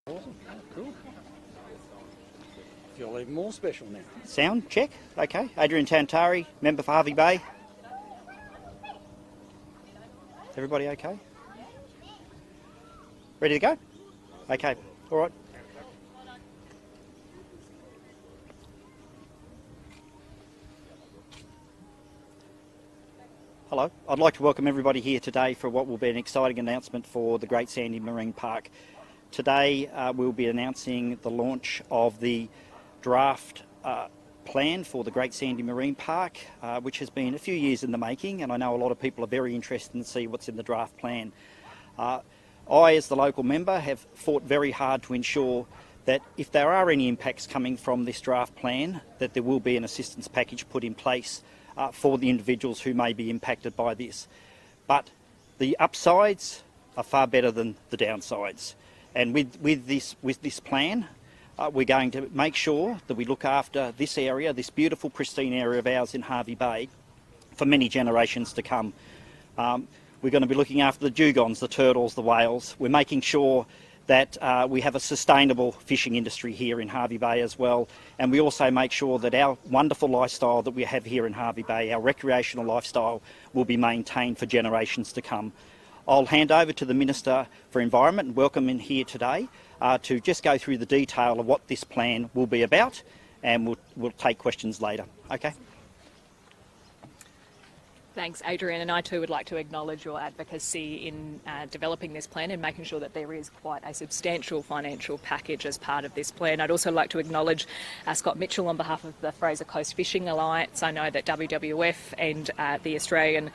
Awesome. Cool. Feel even more special now. Sound check. Okay. Adrian Tantari, member for Hervey Bay. Everybody okay? Ready to go? Okay. All right. Hello. I'd like to welcome everybody here today for what will be an exciting announcement for the Great Sandy Marine Park. Today we'll be announcing the launch of the draft plan for the Great Sandy Marine Park, which has been a few years in the making, and I know a lot of people are very interested to see what's in the draft plan. I, as the local member, have fought very hard to ensure that if there are any impacts coming from this draft plan, that there will be an assistance package put in place for the individuals who may be impacted by this. But the upsides are far better than the downsides. And with this plan, we're going to make sure that we look after this area, this beautiful pristine area of ours in Hervey Bay, for many generations to come. We're going to be looking after the dugongs, the turtles, the whales. We're making sure that we have a sustainable fishing industry here in Hervey Bay as well. And we also make sure that our wonderful lifestyle that we have here in Hervey Bay, our recreational lifestyle, will be maintained for generations to come. I'll hand over to the Minister for Environment and welcome him here today to just go through the detail of what this plan will be about, and we'll take questions later. Okay? Thanks, Adrian, and I too would like to acknowledge your advocacy in developing this plan and making sure that there is quite a substantial financial package as part of this plan. I'd also like to acknowledge Scott Mitchell on behalf of the Fraser Coast Fishing Alliance. I know that WWF and the Australian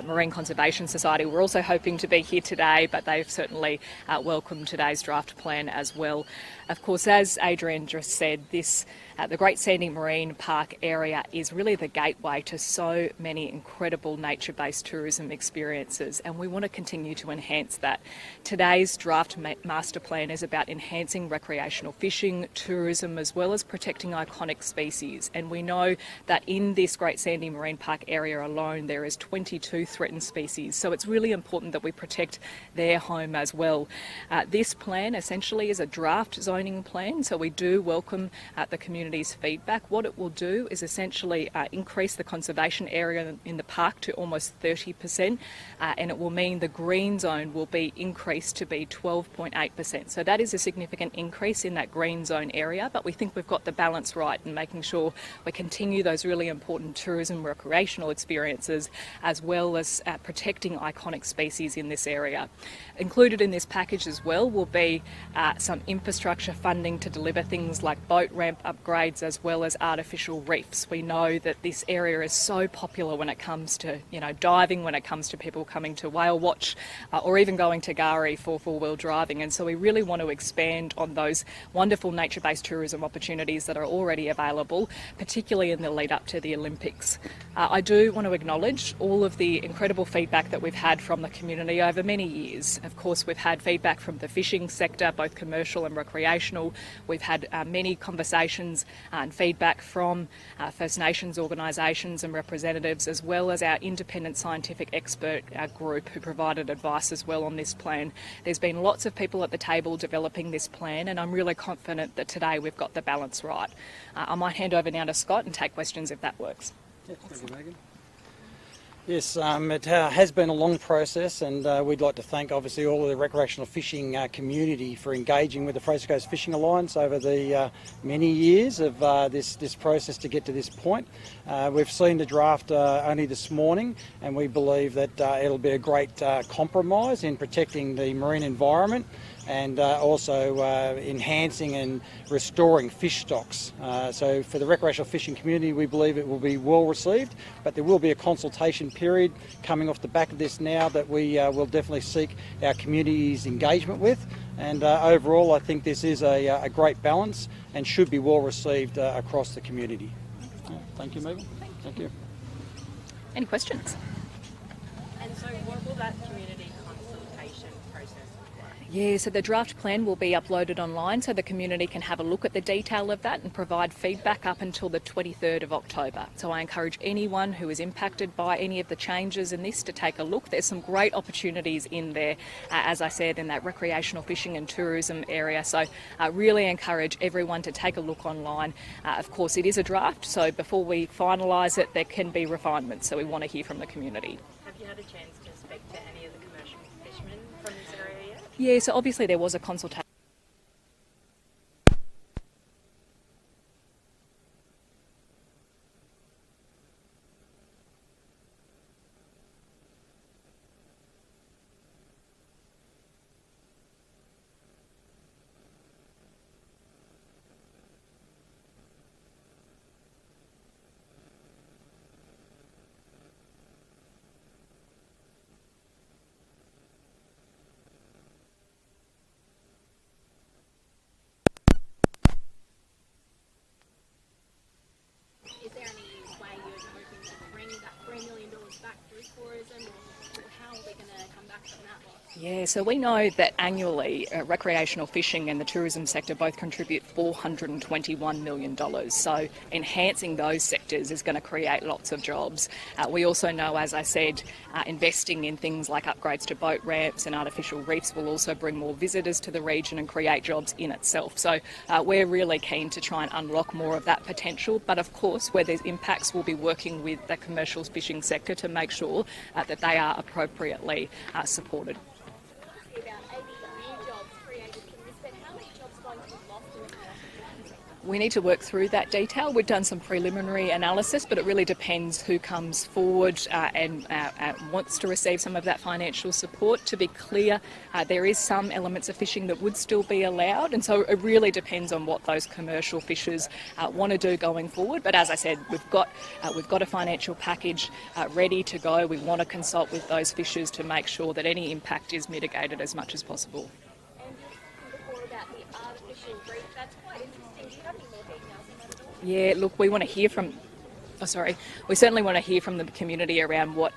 Marine Conservation Society were also hoping to be here today, but they've certainly welcomed today's draft plan as well. Of course, as Adrian just said, the Great Sandy Marine Park area is really the gateway to so many incredible nature-based tourism experiences, and we want to continue to enhance that. Today's draft master plan is about enhancing recreational fishing, tourism, as well as protecting iconic species. And we know that in this Great Sandy Marine Park area alone, there is 22 threatened species. So it's really important that we protect their home as well. This plan essentially is a draft zoning plan, so we do welcome the community's feedback. What it will do is essentially increase the conservation area in the park to almost 30%, and it will mean the green zone will be increased to be 12.8%. So that is a significant increase in that green zone area, but we think we've got the balance right in making sure we continue those really important tourism recreational experiences, as well as protecting iconic species in this area. Included in this package as well will be some infrastructure funding to deliver things like boat ramp upgrades as well as artificial reefs. We know that this area is so popular when it comes to diving, when it comes to people coming to whale watch or even going to Gari for four-wheel driving, and so we really want to expand on those wonderful nature-based tourism opportunities that are already available, particularly in the lead up to the Olympics. I do want to acknowledge all of the incredible feedback that we've had from the community over many years. Of course, we've had feedback from the fishing sector, both commercial and recreational. We've had many conversations and feedback from First Nations organisations and representatives, as well as our independent scientific expert group who provided advice as well on this plan. There's been lots of people at the table developing this plan, and I'm really confident that today we've got the balance right. I might hand over now to Scott and take questions if that works. Yes, thank you, Meaghan. Yes, it has been a long process, and we'd like to thank obviously all of the recreational fishing community for engaging with the Frescoast Fishing Alliance over the many years of this process to get to this point. We've seen the draft only this morning, and we believe that it'll be a great compromise in protecting the marine environment and also enhancing and restoring fish stocks. So for the recreational fishing community, we believe it will be well received, but there will be a consultation period coming off the back of this now that we will definitely seek our community's engagement with. And overall, I think this is a great balance and should be well received across the community. Thank you, Meaghan. Thank you. Any questions? And so what will that community consultation process look like? Yeah, so the draft plan will be uploaded online so the community can have a look at the detail of that and provide feedback up until the 23rd of October. So I encourage anyone who is impacted by any of the changes in this to take a look. There's some great opportunities in there, as I said, in that recreational fishing and tourism area. So I really encourage everyone to take a look online. Of course, it is a draft, so before we finalise it, there can be refinements. So we want to hear from the community. Have you had a chance to speak to any of the commercial fishermen from this area yet? Yeah, so obviously there was a consultation. Is there any way you're hoping to bring that $3 million back through tourism, or how are we going to come back from that loss? Yeah, so we know that annually recreational fishing and the tourism sector both contribute $421 million. So enhancing those sectors is going to create lots of jobs. We also know, as I said, investing in things like upgrades to boat ramps and artificial reefs will also bring more visitors to the region and create jobs in itself. So we're really keen to try and unlock more of that potential. But of course, where there's impacts, we'll be working with the commercial fishing sector to make sure that they are appropriately supported. About 80 new jobs created from this, but how many jobs are going to be lost in the commercial? We need to work through that detail. We've done some preliminary analysis, but it really depends who comes forward and wants to receive some of that financial support. To be clear, there is some elements of fishing that would still be allowed, and so it really depends on what those commercial fishers want to do going forward. But as I said, we've got a financial package ready to go. We want to consult with those fishers to make sure that any impact is mitigated as much as possible. And you were talking before about the artificial reef. That's quite interesting. Do you have any more details on that at all? Yeah, look, we want to hear from. We certainly want to hear from the community around what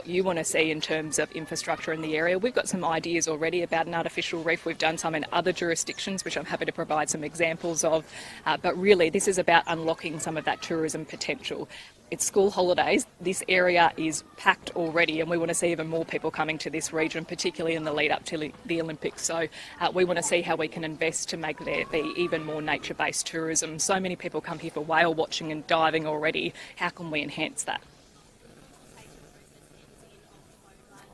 you want to see in terms of infrastructure in the area. We've got some ideas already about an artificial reef. We've done some in other jurisdictions, which I'm happy to provide some examples of. But really, this is about unlocking some of that tourism potential. It's school holidays. This area is packed already, and we want to see even more people coming to this region, particularly in the lead up to the Olympics. So we want to see how we can invest to make there be even more nature-based tourism. So many people come here for whale watching and diving already. How can we enhance that?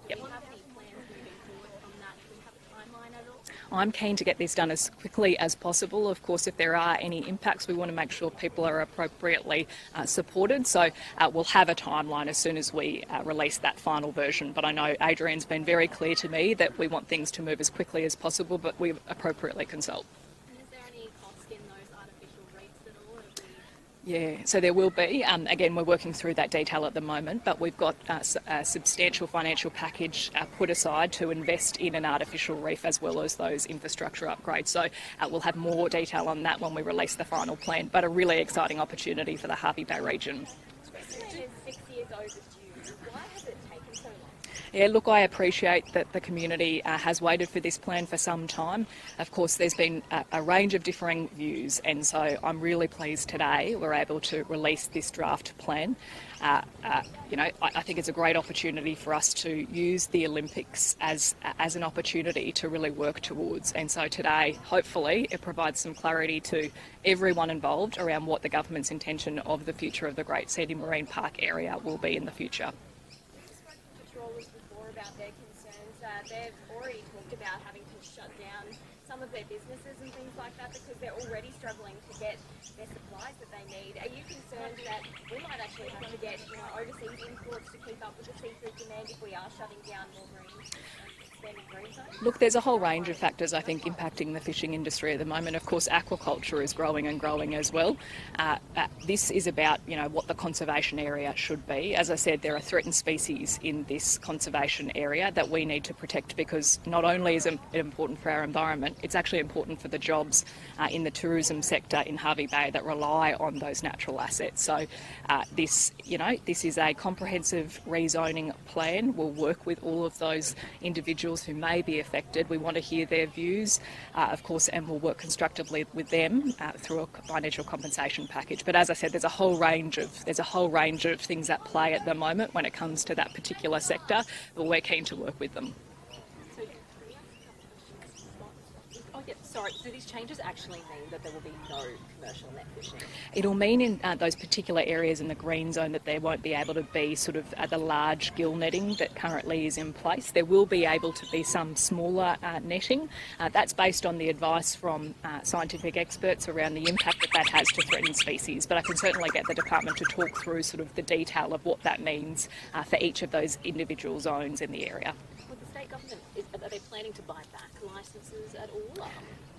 Yep. Do you have any plans moving forward from that? Do you have a timeline at all? I'm keen to get this done as quickly as possible. Of course, if there are any impacts, we want to make sure people are appropriately supported. So we'll have a timeline as soon as we release that final version. But I know Adrian's been very clear to me that we want things to move as quickly as possible, but we appropriately consult. And is there any cost in those artificial reefs at all? Yeah, so there will be. Again, we're working through that detail at the moment, but we've got a substantial financial package put aside to invest in an artificial reef as well as those infrastructure upgrades. So we'll have more detail on that when we release the final plan, but a really exciting opportunity for the Hervey Bay region. Queensland is 6 years overdue. Why has it taken so long? Yeah, look, I appreciate that the community has waited for this plan for some time. Of course, there's been a range of differing views, and so I'm really pleased today we're able to release this draft plan. I think it's a great opportunity for us to use the Olympics as an opportunity to really work towards. And so today, hopefully, it provides some clarity to everyone involved around what the government's intention of the future of the Great Sandy Marine Park area will be in the future. Patrollers before about their concerns. They've already talked about having to shut down some of their businesses and things like that because they're already struggling to get their supplies that they need. Are you concerned that we might actually have to get overseas imports to keep up with the seafood demand if we are shutting down more marine expanded marine zones? Look, there's a whole range of factors, I think, impacting the fishing industry at the moment. Of course, aquaculture is growing and growing as well. This is about, what the conservation area should be. As I said, there are threatened species in this conservation area that we need to protect because not only is it important for our environment, it's actually important for the jobs in the tourism sector in Hervey Bay that rely on those natural assets. So this is a comprehensive rezoning plan. We'll work with all of those individuals individuals who may be affected. We want to hear their views, of course, and we'll work constructively with them through a financial compensation package. But as I said, there's a whole range of things at play at the moment when it comes to that particular sector, but we're keen to work with them. Sorry, do these changes actually mean that there will be no commercial net fishing? It'll mean in those particular areas in the green zone that there won't be able to be sort of the large gill netting that currently is in place. There will be able to be some smaller netting. That's based on the advice from scientific experts around the impact that has to threatened species. But I can certainly get the department to talk through sort of the detail of what that means for each of those individual zones in the area. With the state government, are they planning to buy back licences at all?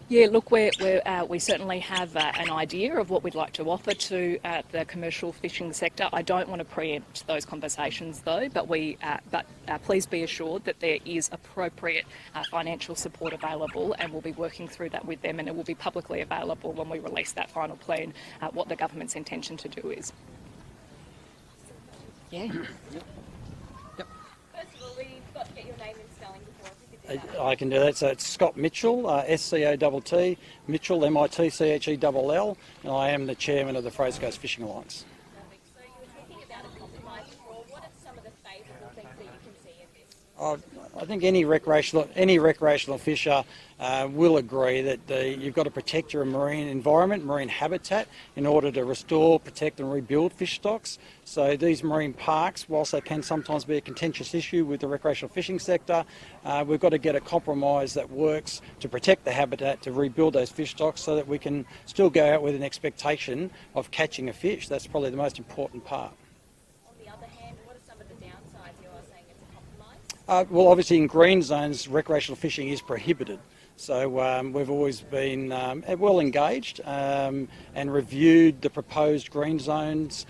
Yeah, look, we certainly have an idea of what we'd like to offer to the commercial fishing sector. I don't want to preempt those conversations though, but please be assured that there is appropriate financial support available, and we'll be working through that with them, and it will be publicly available when we release that final plan, what the government's intention to do is. Yeah. First of all, we've got to get your name and spelling before. I can do that. So it's Scott Mitchell, SCOTT, Mitchell, MITCHELL, and I am the chairman of the Frescoast Fishing Alliance. Perfect. So you were talking about a compromise before. What are some of the favourable things that you can see in this? I think any recreational fisher will agree that you've got to protect your marine environment, marine habitat, in order to restore, protect and rebuild fish stocks. So these marine parks, whilst they can sometimes be a contentious issue with the recreational fishing sector, we've got to get a compromise that works to protect the habitat, to rebuild those fish stocks so that we can still go out with an expectation of catching a fish. That's probably the most important part. Well, obviously in green zones, recreational fishing is prohibited. So we've always been well engaged and reviewed the proposed green zones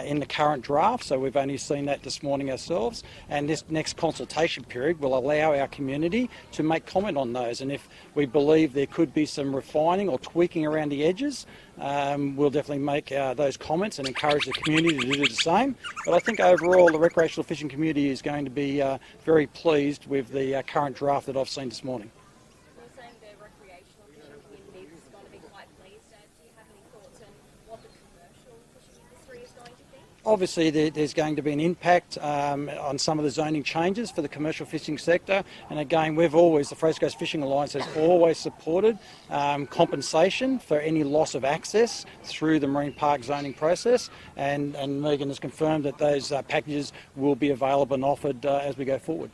in the current draft. So we've only seen that this morning ourselves. And this next consultation period will allow our community to make comment on those. And if we believe there could be some refining or tweaking around the edges, we'll definitely make those comments and encourage the community to do the same. But I think overall the recreational fishing community is going to be very pleased with the current draft that I've seen this morning. You're saying the recreational fishing community is going to be quite pleased. Do you have any thoughts on what the commercial fishing industry is going to think? Obviously there's going to be an impact on some of the zoning changes for the commercial fishing sector, and again the Frescoast Fishing Alliance has always supported compensation for any loss of access through the marine park zoning process, and Meaghan has confirmed that those packages will be available and offered as we go forward.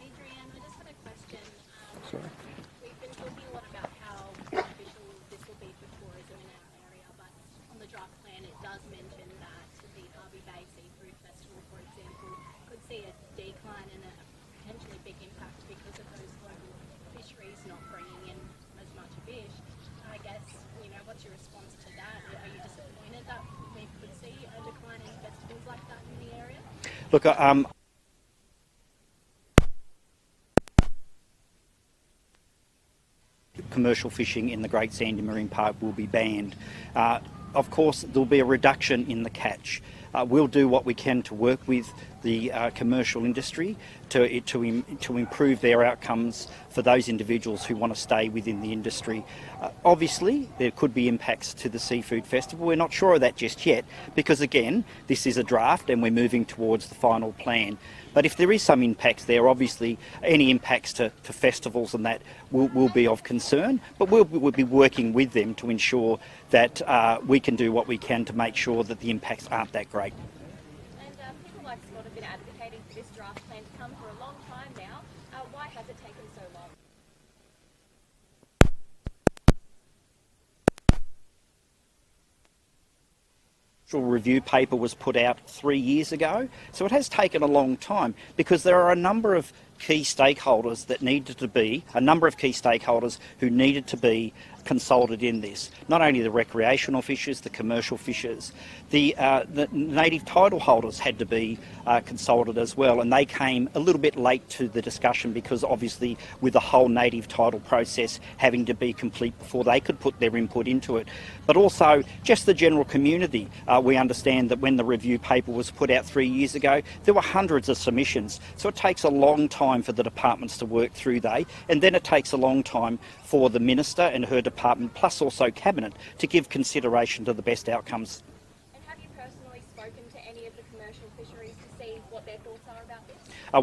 Adrienne, I just had a question. Sorry. We've been talking a lot about how beneficial this will be for tourism in our area, but on the draft plan it does mention that the Harvey Bay Seafood Festival, for example, could see a decline and a potentially big impact because of those local fisheries not bringing in as much fish. I guess, what's your response to that? Are you disappointed that we could see a decline in festivals like that in the area? Look, commercial fishing in the Great Sandy Marine Park will be banned. Of course, there'll be a reduction in the catch. We'll do what we can to work with the commercial industry to improve their outcomes for those individuals who want to stay within the industry. Obviously, there could be impacts to the Seafood Festival. We're not sure of that just yet because, again, this is a draft and we're moving towards the final plan. But if there is some impacts there, obviously any impacts to festivals and that will be of concern. But we'll be working with them to ensure that we can do what we can to make sure that the impacts aren't that great. And people like Scott have been advocating for this draft plan to come for a long time now. Why has it taken so long? Review paper was put out 3 years ago, so it has taken a long time because there are a number of key stakeholders that needed to be, a number of key stakeholders who needed to be consulted in this. Not only the recreational fishers, the commercial fishers, the native title holders had to be consulted as well, and they came a little bit late to the discussion because obviously with the whole native title process having to be complete before they could put their input into it. But also just the general community. We understand that when the review paper was put out 3 years ago, there were hundreds of submissions. So it takes a long time for the departments to work through and then it takes a long time for the Minister and her department, plus also Cabinet, to give consideration to the best outcomes. And have you personally spoken to any of the commercial fisheries to see what their thoughts are about this?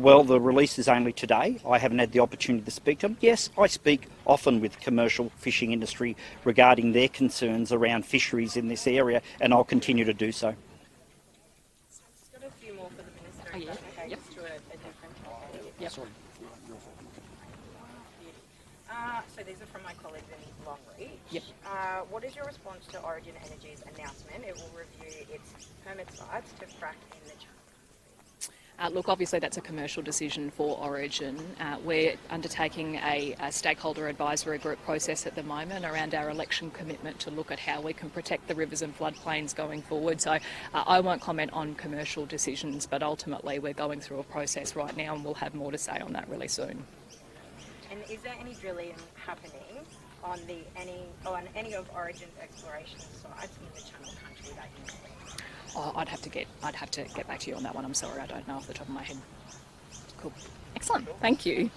Well, the release is only today. I haven't had the opportunity to speak to them. Yes, I speak often with the commercial fishing industry regarding their concerns around fisheries in this area, and I'll continue to do so. Just got a few more for the Minister. Oh, yeah. Okay, Yep. just to a different topic. Yep. So these are from my colleagues in Longreach. Yep. What is your response to Origin Energy's announcement it will review its permit sites to frack in the channel? Look, obviously that's a commercial decision for Origin. We're undertaking a stakeholder advisory group process at the moment around our election commitment to look at how we can protect the rivers and floodplains going forward. So I won't comment on commercial decisions, but ultimately we're going through a process right now and we'll have more to say on that really soon. And is there any drilling happening on any of Origin's exploration sites in the Channel Country that you know? Oh, I'd have to get back to you on that one. I'm sorry, I don't know off the top of my head. Cool. Excellent. Thank you.